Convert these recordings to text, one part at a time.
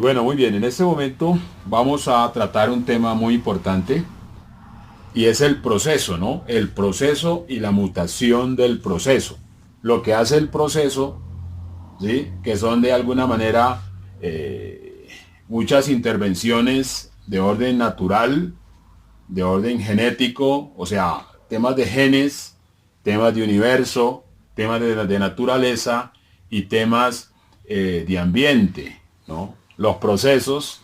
Bueno, muy bien. En este momento vamos a tratar un tema muy importante y es el proceso, ¿no? El proceso y la mutación del proceso. Lo que hace el proceso, ¿sí? Que son de alguna manera muchas intervenciones de orden natural, de orden genético, o sea, temas de genes, temas de universo, temas de naturaleza y temas de ambiente, ¿no? Los procesos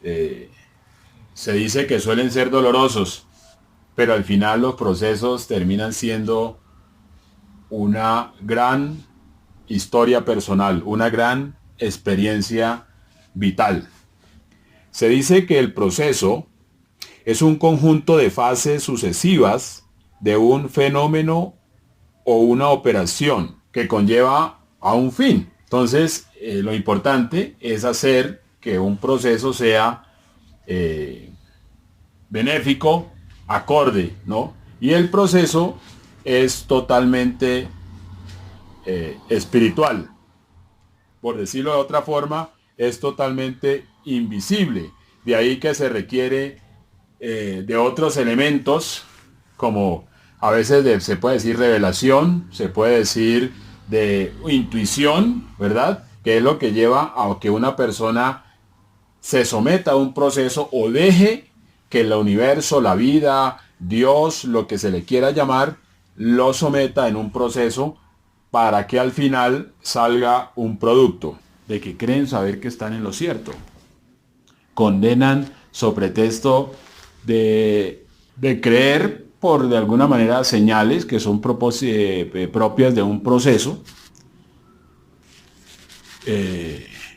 se dice que suelen ser dolorosos, pero al final los procesos terminan siendo una gran historia personal, una gran experiencia vital. Se dice que el proceso es un conjunto de fases sucesivas de un fenómeno o una operación que conlleva a un fin. Entonces, lo importante es hacer que un proceso sea eh, benéfico, acorde, ¿no? Y el proceso es totalmente espiritual. Por decirlo de otra forma, es totalmente invisible. De ahí que se requiere de otros elementos, como a veces se puede decir revelación, se puede decir de intuición, ¿verdad? Que es lo que lleva a que una persona se someta a un proceso o deje que el universo, la vida, Dios, lo que se le quiera llamar, lo someta en un proceso para que al final salga un producto de que creen saber que están en lo cierto. Condenan sobre pretexto de creer por de alguna manera señales que son propias de un proceso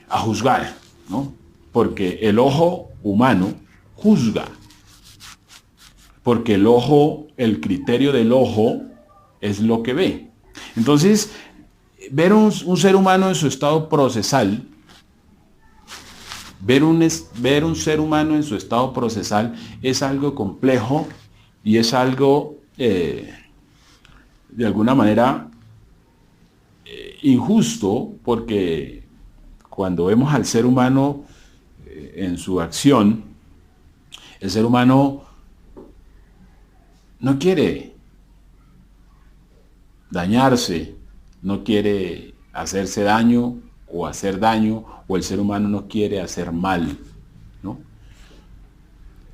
a juzgar, ¿no? Porque el ojo humano juzga, porque el ojo, el criterio del ojo es lo que ve. Entonces, ver un ser humano en su estado procesal, ver un ser humano en su estado procesal es algo complejo y es algo, de alguna manera, injusto, porque cuando vemos al ser humano en su acción, el ser humano no quiere dañarse, no quiere hacerse daño o hacer daño, o el ser humano no quiere hacer mal, ¿no?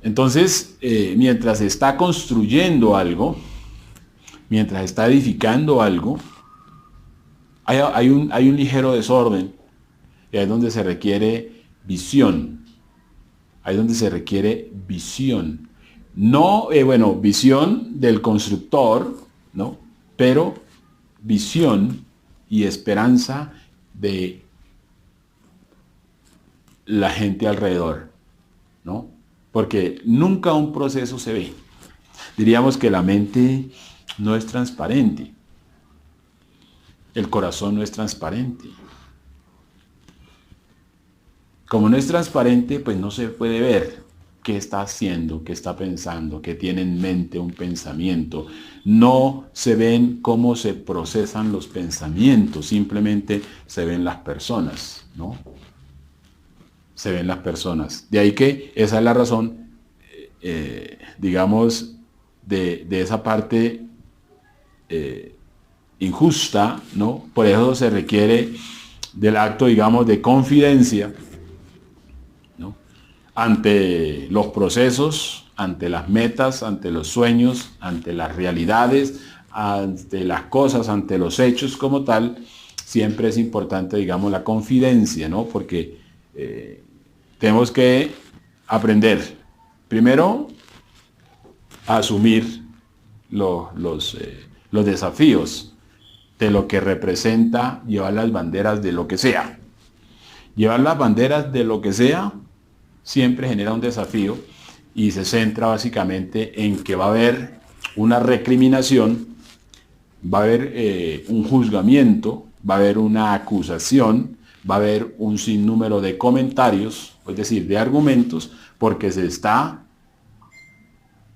Entonces, mientras está construyendo algo, mientras está edificando algo, hay un ligero desorden, y ahí es donde se requiere visión, ahí es donde se requiere visión. No, bueno, visión del constructor, ¿no? Pero visión y esperanza de la gente alrededor, ¿no? Porque nunca un proceso se ve. Diríamos que la mente no es transparente, el corazón no es transparente. Como no es transparente, pues no se puede ver qué está haciendo, qué está pensando, qué tiene en mente un pensamiento. No se ven cómo se procesan los pensamientos, simplemente se ven las personas, ¿no? Se ven las personas. De ahí que esa es la razón, digamos, de esa parte injusta, ¿no? Por eso se requiere del acto, digamos, de confidencia, ¿no? Ante los procesos, ante las metas, ante los sueños, ante las realidades, ante las cosas, ante los hechos como tal, siempre es importante, digamos, la confidencia, ¿no? Porque tenemos que aprender, primero, a asumir los desafíos de lo que representa llevar las banderas de lo que sea. Llevar las banderas de lo que sea siempre genera un desafío y se centra básicamente en que va a haber una recriminación, va a haber un juzgamiento, va a haber una acusación, va a haber un sinnúmero de comentarios, es decir, de argumentos, porque se está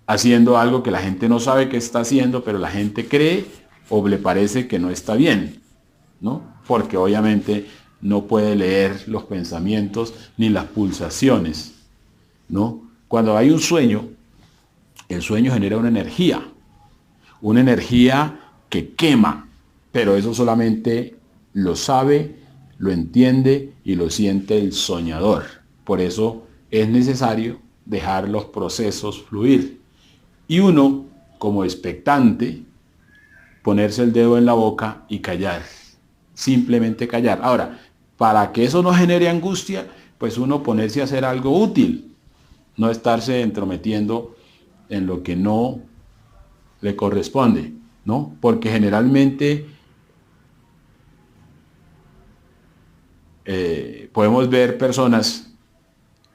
haciendo algo que la gente no sabe que está haciendo, pero la gente cree o le parece que no está bien, ¿no? Porque obviamente no puede leer los pensamientos ni las pulsaciones, ¿no? Cuando hay un sueño, el sueño genera una energía que quema, pero eso solamente lo sabe, lo entiende y lo siente el soñador. Por eso es necesario dejar los procesos fluir. Y uno, como expectante, ponerse el dedo en la boca y callar. Simplemente callar. Ahora, para que eso no genere angustia, pues uno ponerse a hacer algo útil, no estarse entrometiendo en lo que no le corresponde, ¿no? Porque generalmente podemos ver personas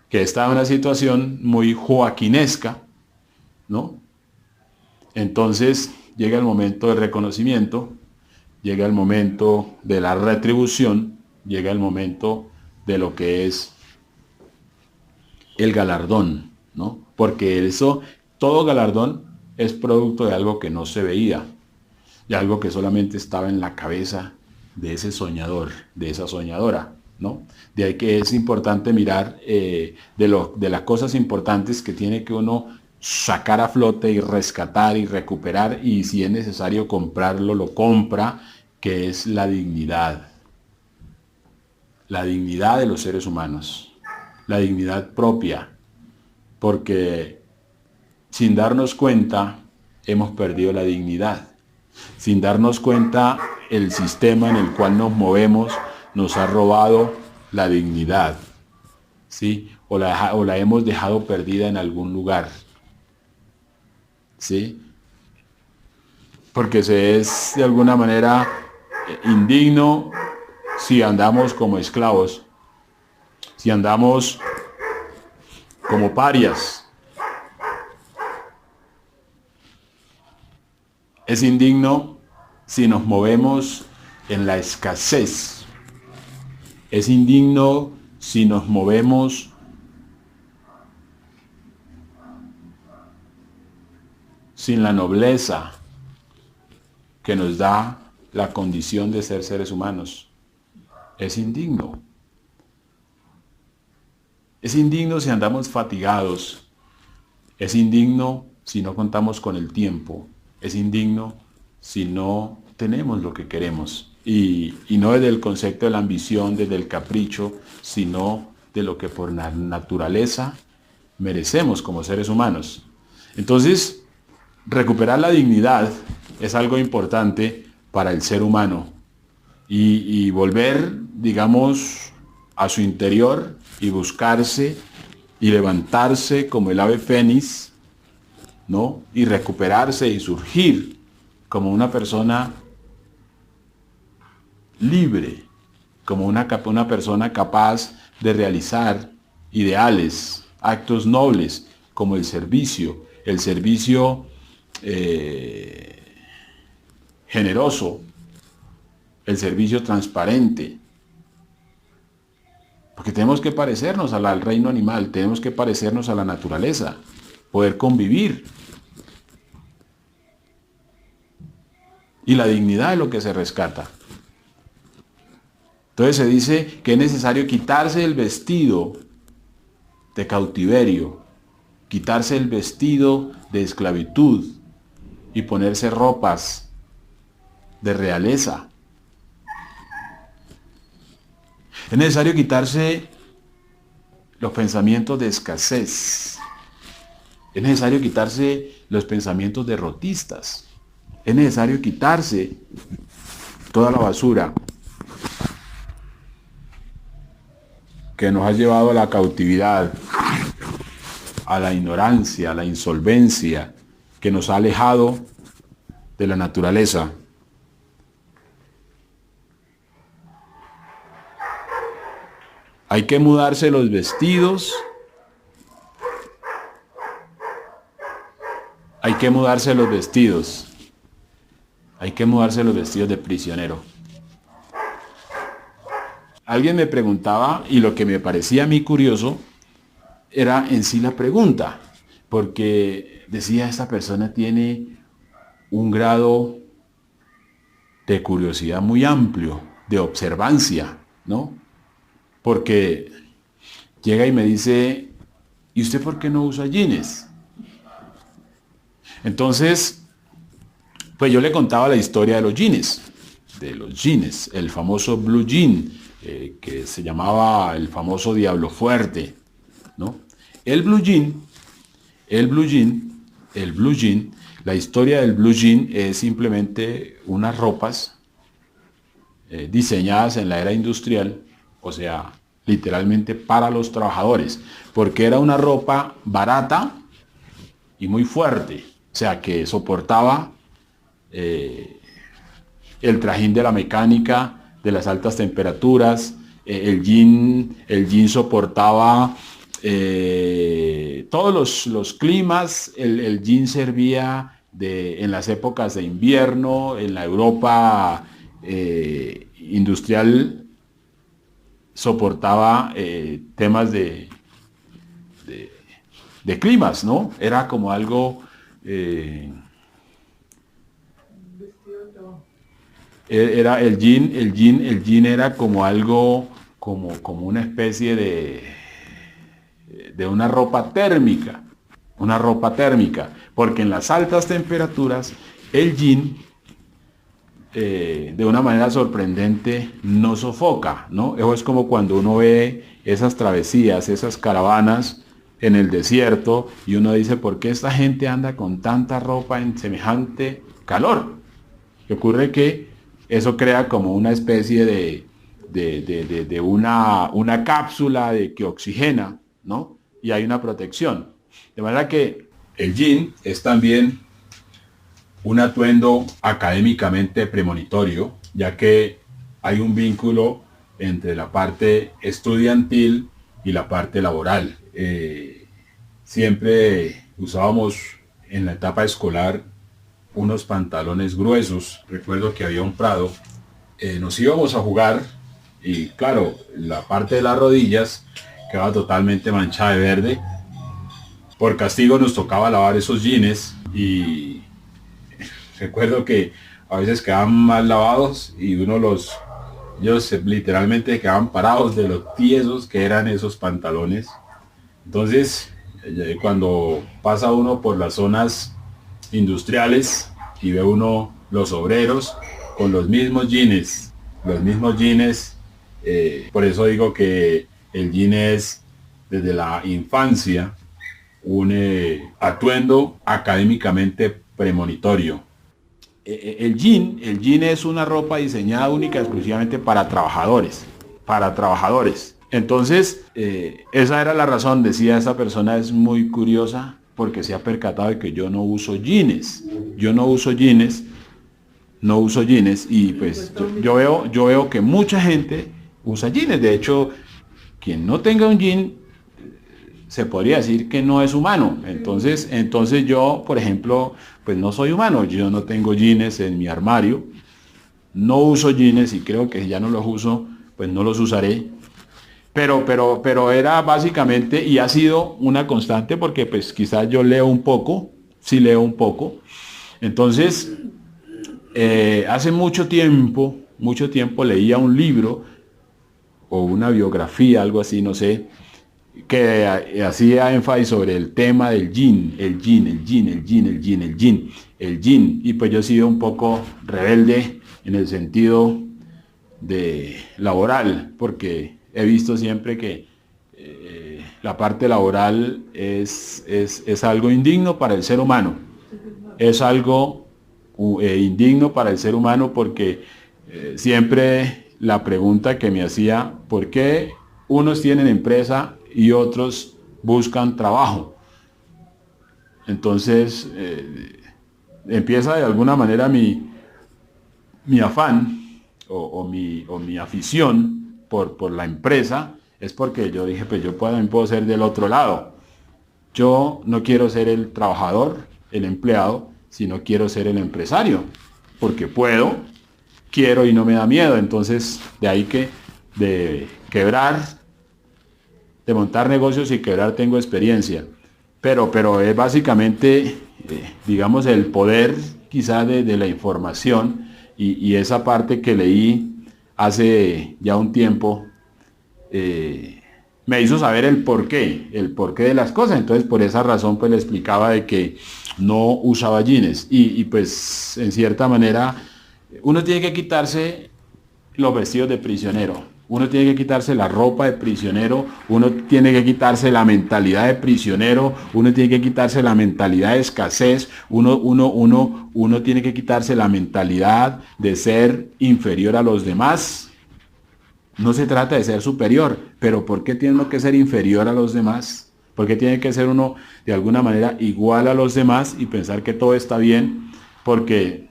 que están en una situación muy joaquinesca, ¿no? Entonces llega el momento del reconocimiento, llega el momento de la retribución, llega el momento de lo que es el galardón, ¿no? Porque eso, todo galardón es producto de algo que no se veía, de algo que solamente estaba en la cabeza de ese soñador, de esa soñadora, ¿no? De ahí que es importante mirar de las cosas importantes que tiene que uno sacar a flote y rescatar y recuperar, y si es necesario comprarlo, lo compra, que es la dignidad de los seres humanos, la dignidad propia, porque sin darnos cuenta hemos perdido la dignidad. Sin darnos cuenta, el sistema en el cual nos movemos nos ha robado la dignidad, ¿sí? O la hemos dejado perdida en algún lugar, ¿sí? Porque se es de alguna manera indigno si andamos como esclavos, si andamos como parias. Es indigno si nos movemos en la escasez. Es indigno si nos movemos sin la nobleza que nos da la condición de ser seres humanos. Es indigno. Es indigno si andamos fatigados. Es indigno si no contamos con el tiempo. Es indigno si no tenemos lo que queremos. Y no desde el concepto de la ambición, desde el capricho, sino de lo que por naturaleza merecemos como seres humanos. Entonces, recuperar la dignidad es algo importante para el ser humano. Y volver, digamos, a su interior y buscarse y levantarse como el ave fénix, ¿no? Y recuperarse y surgir como una persona libre, como una persona capaz de realizar ideales, actos nobles, como el servicio generoso, el servicio transparente. Porque tenemos que parecernos al reino animal, tenemos que parecernos a la naturaleza, poder convivir. Y la dignidad es lo que se rescata. Entonces se dice que es necesario quitarse el vestido de cautiverio, quitarse el vestido de esclavitud y ponerse ropas de realeza. Es necesario quitarse los pensamientos de escasez. Es necesario quitarse los pensamientos derrotistas. Es necesario quitarse toda la basura que nos ha llevado a la cautividad, a la ignorancia, a la insolvencia, que nos ha alejado de la naturaleza. Hay que mudarse los vestidos. Hay que mudarse los vestidos. Hay que mudarse los vestidos de prisionero. Alguien me preguntaba, y lo que me parecía a mí curioso era en sí la pregunta, porque decía, esta persona tiene un grado de curiosidad muy amplio, de observancia, ¿no? porque llega y me dice, ¿y usted por qué no usa jeans? Entonces, pues yo le contaba la historia de los jeans, el famoso blue jean, que se llamaba el famoso Diablo Fuerte, ¿no? El blue jean, el blue jean, el blue jean, la historia del blue jean es simplemente unas ropas diseñadas en la era industrial, o sea, literalmente para los trabajadores, porque era una ropa barata y muy fuerte, o sea, que soportaba el trajín de la mecánica, de las altas temperaturas, el jean soportaba todos los climas, el jean servía en las épocas de invierno, en la Europa industrial soportaba temas de climas, ¿no? Era como algo... era el jean era como algo, como una especie de una ropa térmica, porque en las altas temperaturas el jean de una manera sorprendente no sofoca, ¿no? Eso es como cuando uno ve esas travesías, esas caravanas en el desierto y uno dice, ¿por qué esta gente anda con tanta ropa en semejante calor? Y ocurre que eso crea como una especie de una cápsula que oxigena, ¿no? Y hay una protección. De manera que el jean es también un atuendo académicamente premonitorio, ya que hay un vínculo entre la parte estudiantil y la parte laboral. Siempre usábamos en la etapa escolar unos pantalones gruesos. Recuerdo que había un prado, nos íbamos a jugar y claro, la parte de las rodillas quedaba totalmente manchada de verde. Por castigo nos tocaba lavar esos jeans y recuerdo que a veces quedaban mal lavados y ellos literalmente quedaban parados de los tiesos que eran esos pantalones. Entonces, cuando pasa uno por las zonas industriales y ve uno los obreros con los mismos jeans, por eso digo que el jean es desde la infancia un atuendo académicamente premonitorio. El jean es una ropa diseñada única exclusivamente para trabajadores, Entonces, esa era la razón, decía esta persona, es muy curiosa porque se ha percatado de que yo no uso jeans. Y pues yo veo que mucha gente usa jeans. De hecho, quien no tenga un jean se podría decir que no es humano. Entonces yo, por ejemplo, pues no soy humano. Yo no tengo jeans en mi armario. No uso jeans y creo que si ya no los uso, pues no los usaré. Pero era básicamente, y ha sido una constante porque pues quizás yo leo un poco, sí leo un poco. Entonces, hace mucho tiempo leía un libro o una biografía, algo así, no sé, que hacía énfasis sobre el tema del jean. Y pues yo he sido un poco rebelde en el sentido de laboral, porque he visto siempre que la parte laboral es algo indigno para el ser humano. Es algo indigno para el ser humano porque siempre la pregunta que me hacía, ¿por qué unos tienen empresa y otros buscan trabajo? Entonces empieza de alguna manera mi afán o mi afición por la empresa, es porque yo dije, pues yo también puedo ser del otro lado. Yo no quiero ser el trabajador, el empleado, sino quiero ser el empresario, porque quiero y no me da miedo. Entonces, de ahí que de montar negocios y quebrar tengo experiencia. Pero es básicamente, digamos, el poder quizá de la información y esa parte que leí hace ya un tiempo me hizo saber el porqué de las cosas. Entonces por esa razón pues le explicaba de que no usaba jeans. Y pues en cierta manera uno tiene que quitarse los vestidos de prisionero. Uno tiene que quitarse la ropa de prisionero, uno tiene que quitarse la mentalidad de prisionero, uno tiene que quitarse la mentalidad de escasez, uno tiene que quitarse la mentalidad de ser inferior a los demás. No se trata de ser superior, pero ¿por qué tiene uno que ser inferior a los demás? ¿Por qué tiene que ser uno de alguna manera igual a los demás y pensar que todo está bien? Porque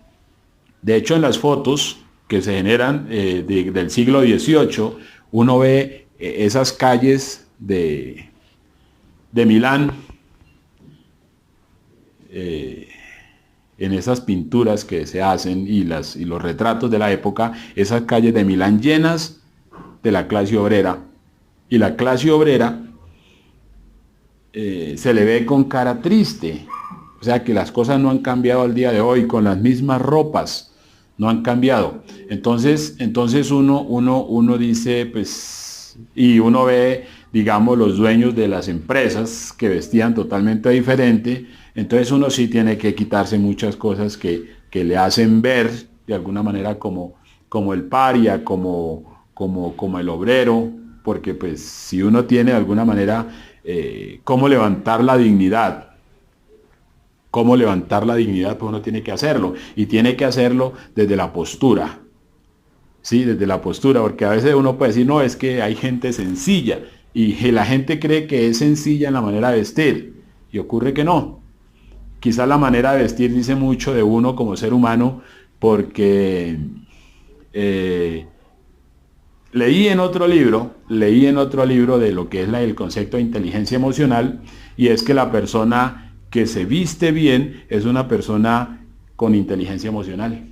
de hecho en las fotos que se generan del siglo XVIII, uno ve esas calles de Milán, en esas pinturas que se hacen y los retratos de la época, esas calles de Milán llenas de la clase obrera. Y la clase obrera se le ve con cara triste. O sea que las cosas no han cambiado al día de hoy, con las mismas ropas no han cambiado. Entonces uno dice, pues, y uno ve, digamos, los dueños de las empresas que vestían totalmente diferente. Entonces uno sí tiene que quitarse muchas cosas que le hacen ver de alguna manera como el paria, como el obrero, porque pues si uno tiene de alguna manera cómo levantar la dignidad, pues uno tiene que hacerlo, y tiene que hacerlo desde la postura, ¿sí? Desde la postura, porque a veces uno puede decir, no, es que hay gente sencilla, y la gente cree que es sencilla en la manera de vestir, y ocurre que no. Quizás la manera de vestir dice mucho de uno como ser humano, porque leí en otro libro de lo que es el concepto de inteligencia emocional, y es que la persona que se viste bien es una persona con inteligencia emocional.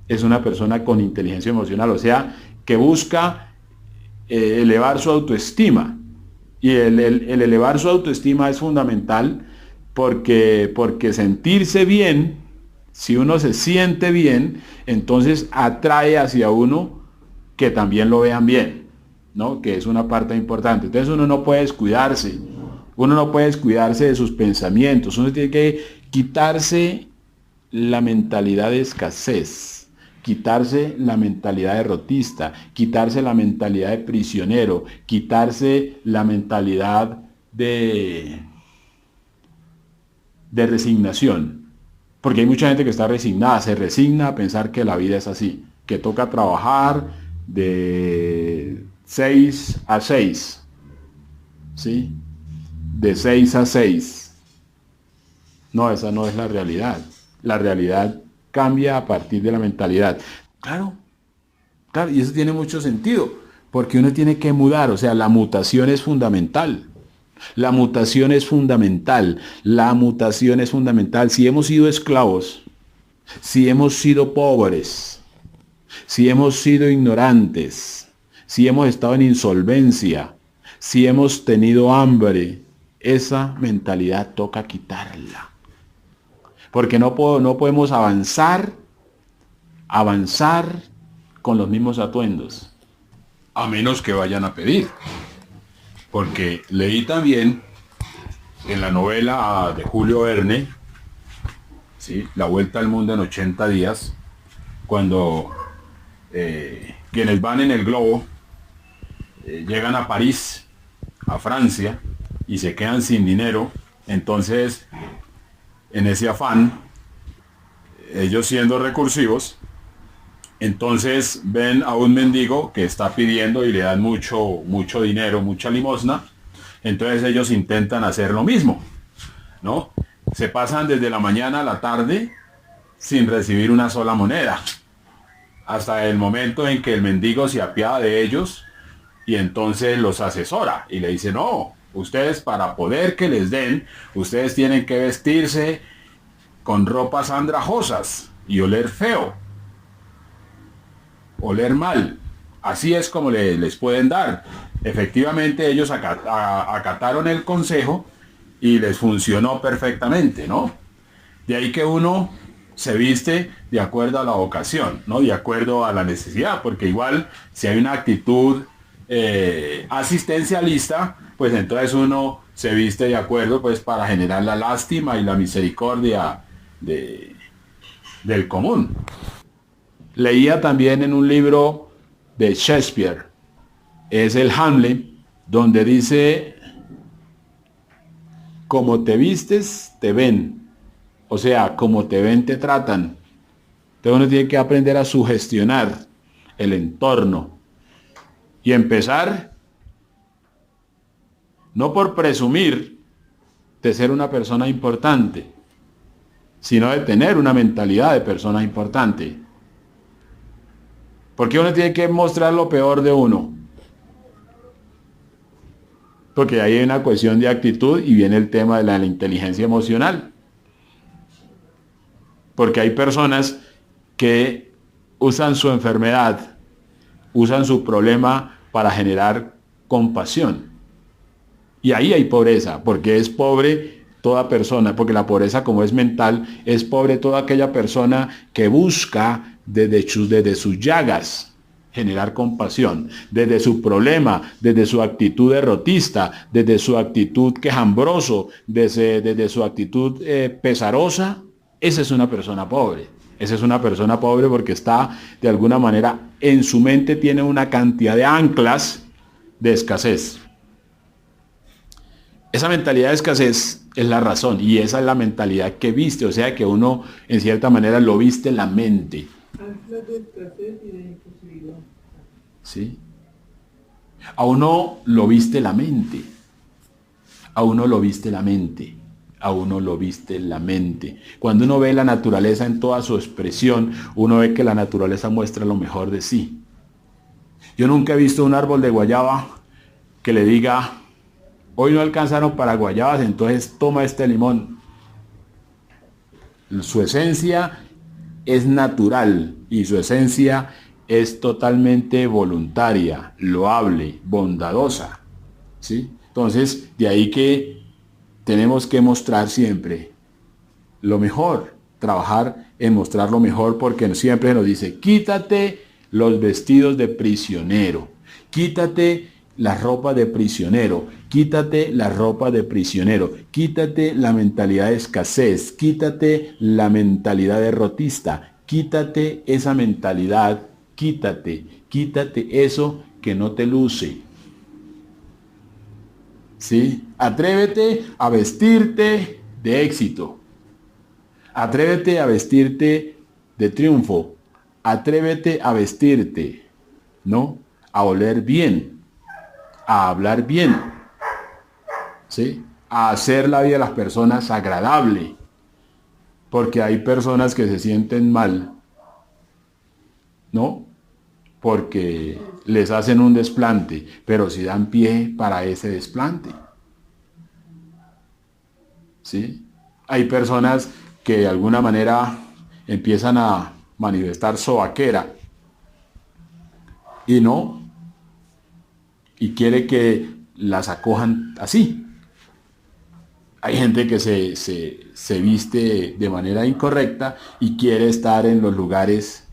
Es una persona con inteligencia emocional, o sea, que busca elevar su autoestima. Y el elevar su autoestima es fundamental porque sentirse bien, si uno se siente bien, entonces atrae hacia uno que también lo vean bien, ¿no? Que es una parte importante. Entonces uno no puede descuidarse. Uno no puede descuidarse de sus pensamientos. Uno tiene que quitarse la mentalidad de escasez, quitarse la mentalidad derrotista, quitarse la mentalidad de prisionero, quitarse la mentalidad de resignación. Porque hay mucha gente que está resignada, se resigna a pensar que la vida es así, que toca trabajar de 6 a 6, ¿sí? De 6 a 6. No, esa no es la realidad. La realidad cambia a partir de la mentalidad. Claro, claro, y eso tiene mucho sentido, porque uno tiene que mudar, o sea, la mutación es fundamental. La mutación es fundamental. La mutación es fundamental. Si hemos sido esclavos, si hemos sido pobres, si hemos sido ignorantes, si hemos estado en insolvencia, si hemos tenido hambre, esa mentalidad toca quitarla. Porque no podemos avanzar con los mismos atuendos, a menos que vayan a pedir. Porque leí también en la novela de Julio Verne, ¿sí? La Vuelta al Mundo en 80 días, cuando quienes van en el globo llegan a París, a Francia, y se quedan sin dinero. Entonces, en ese afán, ellos siendo recursivos, entonces ven a un mendigo que está pidiendo y le dan mucho dinero, mucha limosna. Entonces ellos intentan hacer lo mismo, ¿no? Se pasan desde la mañana a la tarde sin recibir una sola moneda, hasta el momento en que el mendigo se apiada de ellos y entonces los asesora y le dice, no, ustedes para poder que les den, ustedes tienen que vestirse con ropas andrajosas y oler feo, oler mal. Así es como les pueden dar. Efectivamente ellos acataron el consejo y les funcionó perfectamente, ¿no? De ahí que uno se viste de acuerdo a la ocasión, ¿no? De acuerdo a la necesidad, porque igual si hay una actitud asistencialista, pues entonces uno se viste de acuerdo pues para generar la lástima y la misericordia de, del común. Leía también en un libro de Shakespeare, es el Hamlet, donde dice, como te vistes, te ven. O sea, como te ven, te tratan. Entonces uno tiene que aprender a sugestionar el entorno y empezar, no por presumir de ser una persona importante, sino de tener una mentalidad de persona importante. Porque uno tiene que mostrar lo peor de uno. Porque ahí hay una cuestión de actitud y viene el tema de la inteligencia emocional. Porque hay personas que usan su enfermedad, usan su problema para generar compasión. Y ahí hay pobreza, porque es pobre toda persona, porque la pobreza como es mental, es pobre toda aquella persona que busca desde sus llagas generar compasión, desde su problema, desde su actitud derrotista, desde su actitud quejambroso, desde su actitud pesarosa. Esa es una persona pobre. Esa es una persona pobre porque está, de alguna manera, en su mente tiene una cantidad de anclas de escasez. Esa mentalidad de escasez es la razón y esa es la mentalidad que viste, o sea que uno en cierta manera lo viste en la mente. Anclas de escasez y de imposibilidad. ¿Sí? A uno lo viste la mente. A uno lo viste la mente. A uno lo viste la mente. Cuando uno ve la naturaleza en toda su expresión, uno ve que la naturaleza muestra lo mejor de sí. Yo nunca he visto un árbol de guayaba que le diga, hoy no alcanzaron para guayabas, entonces toma este limón. Su esencia es natural y su esencia es totalmente voluntaria, loable, bondadosa. ¿Sí? Entonces, de ahí que tenemos que mostrar siempre lo mejor, trabajar en mostrar lo mejor, porque siempre nos dice, quítate los vestidos de prisionero, quítate la ropa de prisionero, quítate la ropa de prisionero, quítate la mentalidad de escasez, quítate la mentalidad derrotista, quítate esa mentalidad, quítate eso que no te luce. ¿Sí? Atrévete a vestirte de éxito. Atrévete a vestirte de triunfo. Atrévete a vestirte, ¿no? A oler bien, a hablar bien, ¿sí? A hacer la vida de las personas agradable. Porque hay personas que se sienten mal, ¿no? Porque les hacen un desplante, pero si dan pie para ese desplante. ¿Sí? Hay personas que de alguna manera empiezan a manifestar sobaquera y no, y quiere que las acojan así. Hay gente que se viste de manera incorrecta y quiere estar en los lugares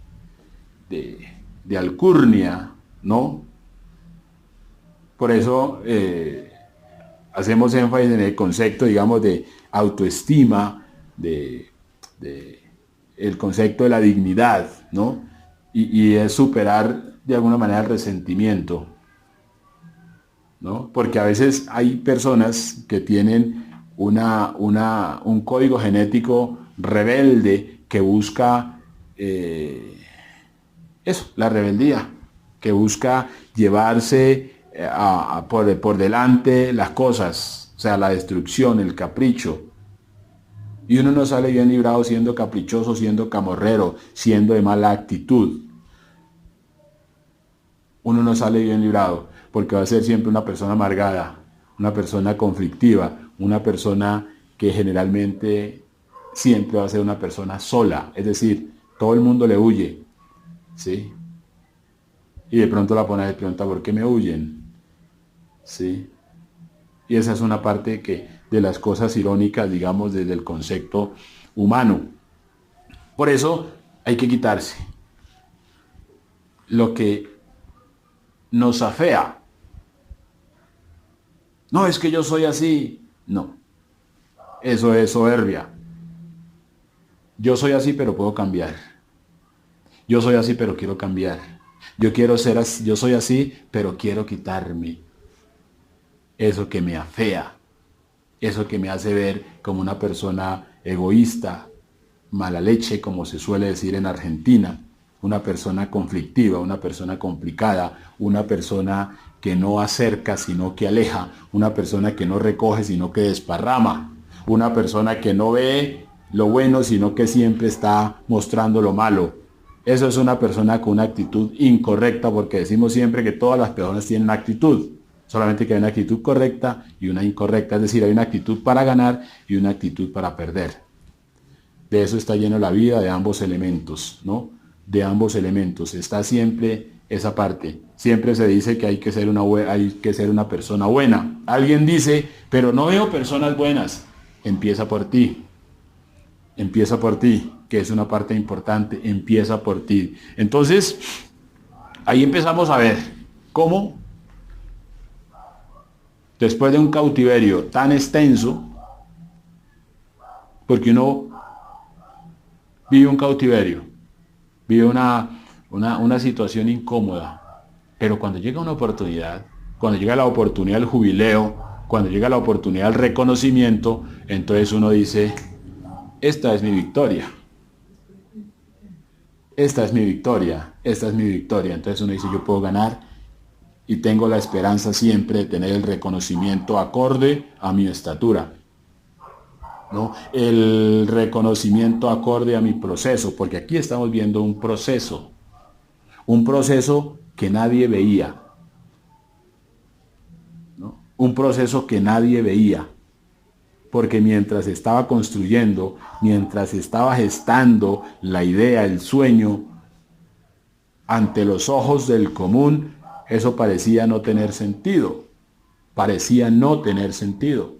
de alcurnia, ¿no? Por eso hacemos énfasis en el concepto, digamos, de autoestima, el concepto de la dignidad, ¿no? Y es superar de alguna manera el resentimiento, ¿no? Porque a veces hay personas que tienen un código genético rebelde que busca eso, la rebeldía, que busca llevarse por delante las cosas, o sea, la destrucción, el capricho. Y uno no sale bien librado siendo caprichoso, siendo camorrero, siendo de mala actitud. Uno no sale bien librado porque va a ser siempre una persona amargada, una persona conflictiva, una persona que generalmente siempre va a ser una persona sola. Es decir, todo el mundo le huye, ¿sí? Y de pronto la pone y pregunta, ¿por qué me huyen? ¿Sí? Y esa es una parte de las cosas irónicas, digamos, desde el concepto humano. Por eso hay que quitarse lo que nos afea, No, es que yo soy así. No, eso es soberbia. Yo soy así, pero puedo cambiar. Yo soy así, pero quiero cambiar. Yo quiero ser así, yo soy así, pero quiero quitarme eso que me afea, eso que me hace ver como una persona egoísta, mala leche, como se suele decir en Argentina, una persona conflictiva, una persona complicada, una persona que no acerca, sino que aleja, una persona que no recoge, sino que desparrama, una persona que no ve lo bueno, sino que siempre está mostrando lo malo. Eso es una persona con una actitud incorrecta, porque decimos siempre que todas las personas tienen actitud, solamente que hay una actitud correcta y una incorrecta, es decir, hay una actitud para ganar y una actitud para perder. De eso está lleno la vida, de ambos elementos, ¿no? De ambos elementos. Está siempre esa parte. Siempre se dice que hay que ser una persona buena. Alguien dice, pero no veo personas buenas. Empieza por ti. Empieza por ti, que es una parte importante. Empieza por ti. Entonces, ahí empezamos a ver cómo, después de un cautiverio tan extenso, porque uno vive un cautiverio, vive una situación incómoda, pero cuando llega una oportunidad, cuando llega la oportunidad del jubileo, cuando llega la oportunidad del reconocimiento, entonces uno dice, esta es mi victoria, esta es mi victoria, esta es mi victoria. Entonces uno dice, yo puedo ganar y tengo la esperanza siempre de tener el reconocimiento acorde a mi estatura, ¿no? El reconocimiento acorde a mi proceso, porque aquí estamos viendo un proceso que nadie veía, ¿no? Un proceso que nadie veía, porque mientras estaba construyendo, mientras estaba gestando la idea, el sueño, ante los ojos del común, eso parecía no tener sentido, parecía no tener sentido.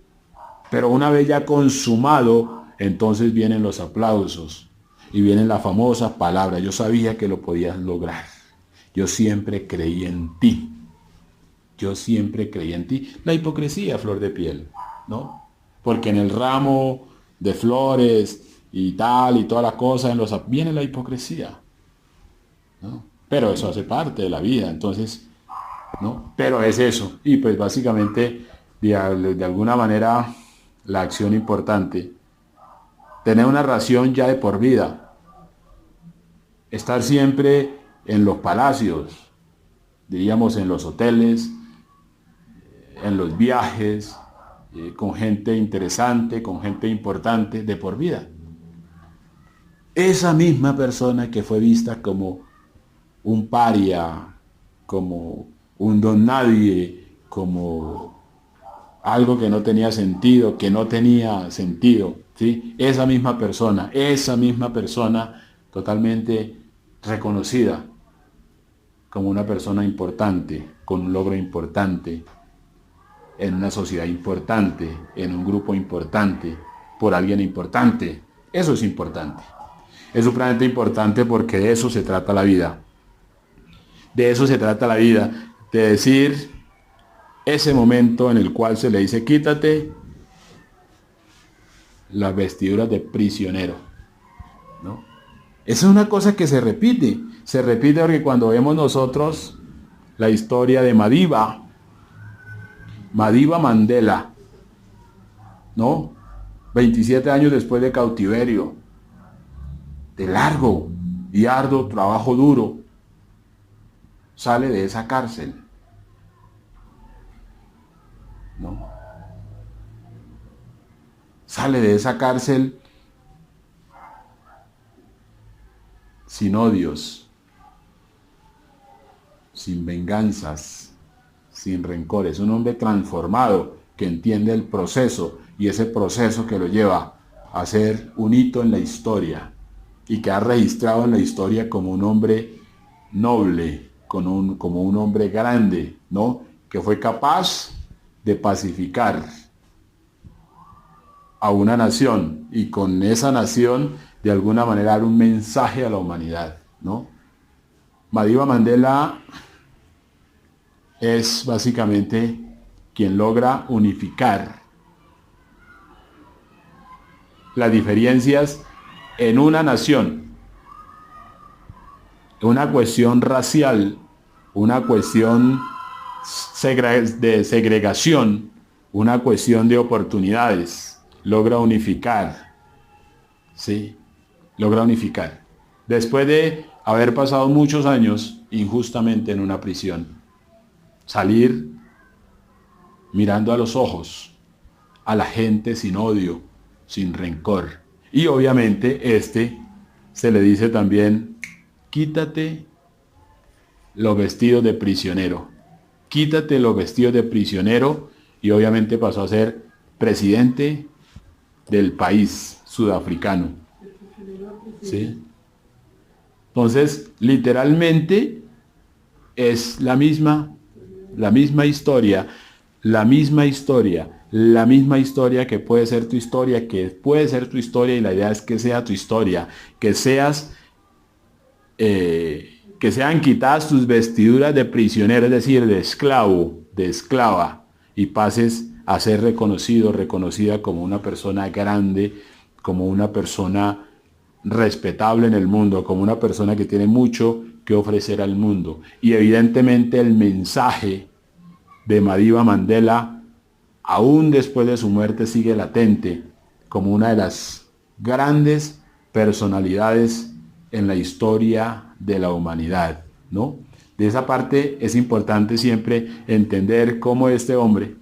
Pero una vez ya consumado, entonces vienen los aplausos y vienen la famosa palabra, yo sabía que lo podías lograr. Yo siempre creí en ti. Yo siempre creí en ti. La hipocresía a flor de piel, ¿no? Porque en el ramo de flores y tal y toda la cosa, viene la hipocresía, ¿no? Pero eso hace parte de la vida, entonces, ¿no? Pero es eso. Y pues básicamente, de alguna manera, la acción importante, tener una ración ya de por vida, estar siempre en los palacios, diríamos en los hoteles, en los viajes, con gente interesante, con gente importante, de por vida. Esa misma persona que fue vista como un paria, como un don nadie, como algo que no tenía sentido, ¿sí? Esa misma persona totalmente reconocida como una persona importante, con un logro importante, en una sociedad importante, en un grupo importante, por alguien importante. Eso es importante. Es supremamente importante porque de eso se trata la vida. De eso se trata la vida. De decir, ese momento en el cual se le dice, quítate las vestiduras de prisionero, ¿no? Esa es una cosa que se repite porque cuando vemos nosotros la historia de Madiba Mandela, ¿no? 27 años después de cautiverio, de largo y arduo trabajo duro, sale de esa cárcel, ¿no? Sale de esa cárcel sin odios, sin venganzas, sin rencores. Un hombre transformado que entiende el proceso y ese proceso que lo lleva a ser un hito en la historia y que ha registrado en la historia como un hombre noble, como un hombre grande, ¿no? Que fue capaz de pacificar a una nación y con esa nación de alguna manera dar un mensaje a la humanidad, ¿no? Madiba Mandela es básicamente quien logra unificar las diferencias en una nación, una cuestión racial, una cuestión de segregación, una cuestión de oportunidades, logra unificar, ¿sí? Logra unificar. Después de haber pasado muchos años injustamente en una prisión, salir mirando a los ojos a la gente sin odio, sin rencor. Y obviamente se le dice también, quítate los vestidos de prisionero. Quítate los vestidos de prisionero, y obviamente pasó a ser presidente del país sudafricano. ¿Sí? Entonces, literalmente es la misma historia, la misma historia que puede ser tu historia, y la idea es que sea tu historia, que sean quitadas tus vestiduras de prisionero, es decir, de esclavo, de esclava, y pases a ser reconocida como una persona grande, como una persona respetable en el mundo, como una persona que tiene mucho que ofrecer al mundo. Y evidentemente el mensaje de Madiba Mandela, aún después de su muerte, sigue latente como una de las grandes personalidades en la historia de la humanidad, ¿no? De esa parte es importante siempre entender cómo este hombre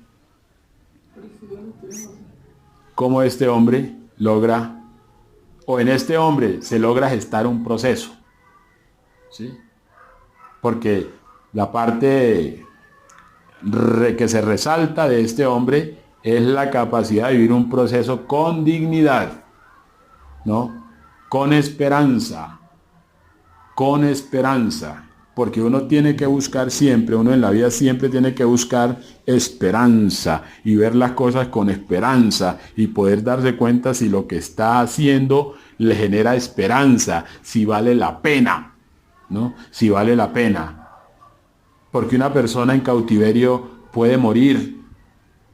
logra, o en este hombre se logra gestar un proceso, ¿sí? Porque la parte que se resalta de este hombre es la capacidad de vivir un proceso con dignidad, ¿no? Con esperanza, porque uno tiene que buscar siempre, uno en la vida siempre tiene que buscar esperanza y ver las cosas con esperanza y poder darse cuenta si lo que está haciendo le genera esperanza, si vale la pena, ¿no? Si vale la pena. Porque una persona en cautiverio puede morir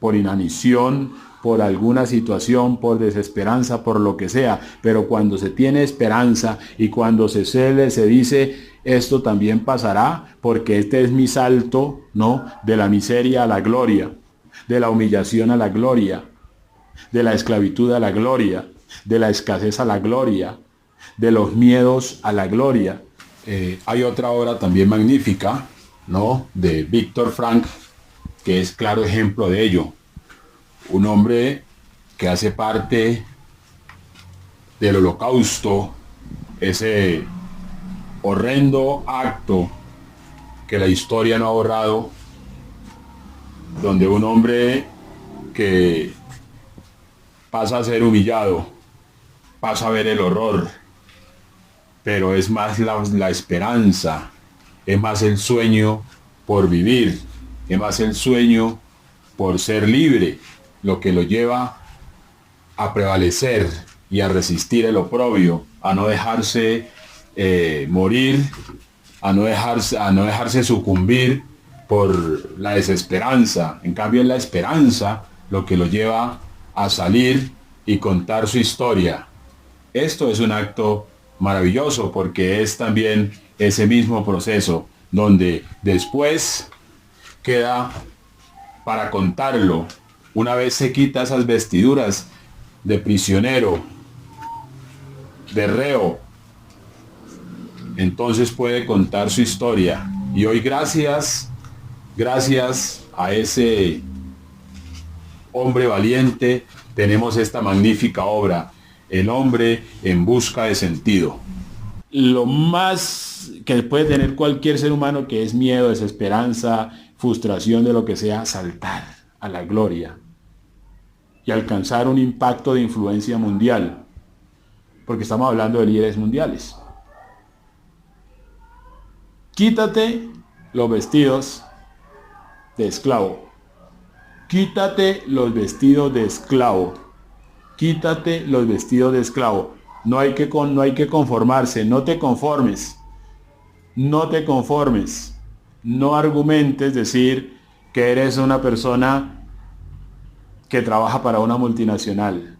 por inanición, por alguna situación, por desesperanza, por lo que sea, pero cuando se tiene esperanza y cuando se dice, esto también pasará, porque este es mi salto, ¿no? De la miseria a la gloria, de la humillación a la gloria, de la esclavitud a la gloria, de la escasez a la gloria, de los miedos a la gloria. Hay otra obra también magnífica, ¿no? De Víctor Frank, que es claro ejemplo de ello. Un hombre que hace parte del Holocausto, ese horrendo acto que la historia no ha borrado, donde un hombre que pasa a ser humillado, pasa a ver el horror, pero es más la esperanza, es más el sueño por vivir, es más el sueño por ser libre, lo que lo lleva a prevalecer y a resistir el oprobio, a no dejarse morir, a no dejarse sucumbir por la desesperanza. En cambio, es la esperanza lo que lo lleva a salir y contar su historia. Esto es un acto maravilloso porque es también ese mismo proceso donde después queda para contarlo. Una vez se quita esas vestiduras de prisionero, de reo, entonces puede contar su historia. Y hoy gracias a ese hombre valiente tenemos esta magnífica obra, El hombre en busca de sentido. Lo más que puede tener cualquier ser humano, que es miedo, desesperanza, frustración, de lo que sea, saltar a la gloria y alcanzar un impacto de influencia mundial, porque estamos hablando de líderes mundiales. Quítate los vestidos de esclavo. Quítate los vestidos de esclavo. Quítate los vestidos de esclavo. No hay que conformarse. No te conformes. No te conformes. No argumentes decir, que eres una persona que trabaja para una multinacional.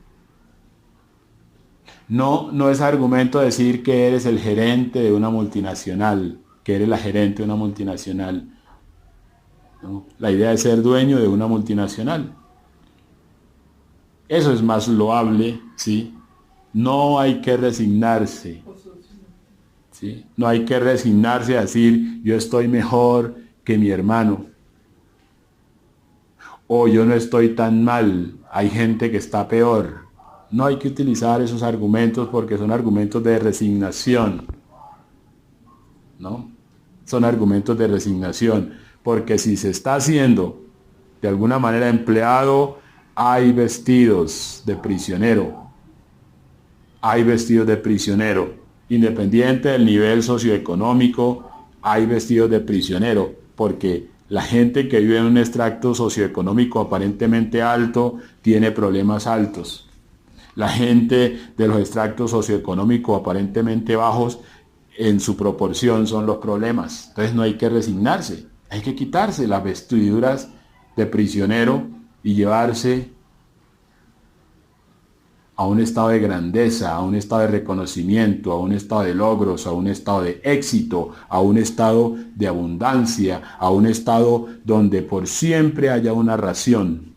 No es argumento decir que eres el gerente de una multinacional, que eres la gerente de una multinacional. ¿No? La idea es ser dueño de una multinacional. Eso es más loable, ¿sí? No hay que resignarse, ¿sí? No hay que resignarse a decir, yo estoy mejor que mi hermano. O yo no estoy tan mal, hay gente que está peor. No hay que utilizar esos argumentos porque son argumentos de resignación, ¿no? Son argumentos de resignación, porque si se está haciendo de alguna manera empleado, hay vestidos de prisionero. Hay vestidos de prisionero. Independiente del nivel socioeconómico, hay vestidos de prisionero, porque la gente que vive en un extracto socioeconómico aparentemente alto tiene problemas altos. La gente de los extractos socioeconómicos aparentemente bajos, en su proporción son los problemas. Entonces no hay que resignarse, hay que quitarse las vestiduras de prisionero y llevarse a un estado de grandeza, a un estado de reconocimiento, a un estado de logros, a un estado de éxito, a un estado de abundancia, a un estado donde por siempre haya una ración,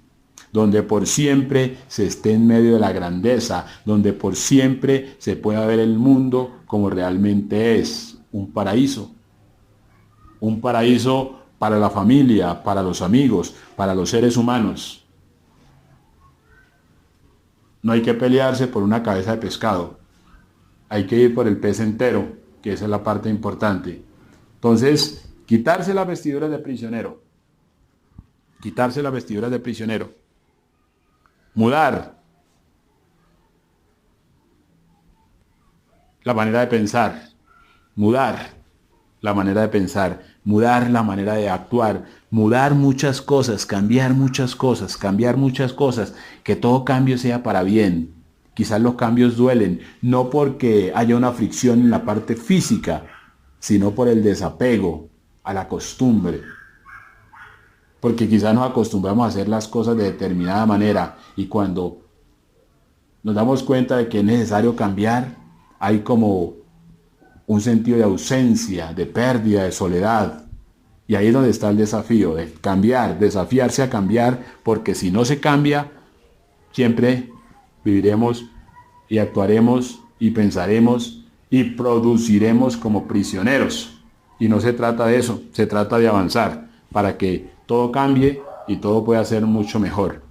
donde por siempre se esté en medio de la grandeza, donde por siempre se pueda ver el mundo como realmente es, un paraíso para la familia, para los amigos, para los seres humanos. No hay que pelearse por una cabeza de pescado, hay que ir por el pez entero, que esa es la parte importante. Entonces, quitarse las vestiduras de prisionero, quitarse las vestiduras de prisionero. Mudar la manera de pensar, mudar la manera de pensar, mudar la manera de actuar, mudar muchas cosas, cambiar muchas cosas, que todo cambio sea para bien. Quizás los cambios duelen, no porque haya una fricción en la parte física, sino por el desapego a la costumbre. Porque quizás nos acostumbramos a hacer las cosas de determinada manera y cuando nos damos cuenta de que es necesario cambiar, hay como un sentido de ausencia, de pérdida, de soledad. Y ahí es donde está el desafío, de cambiar, desafiarse a cambiar, porque si no se cambia, siempre viviremos y actuaremos y pensaremos y produciremos como prisioneros. Y no se trata de eso, se trata de avanzar para que todo cambie y todo pueda ser mucho mejor.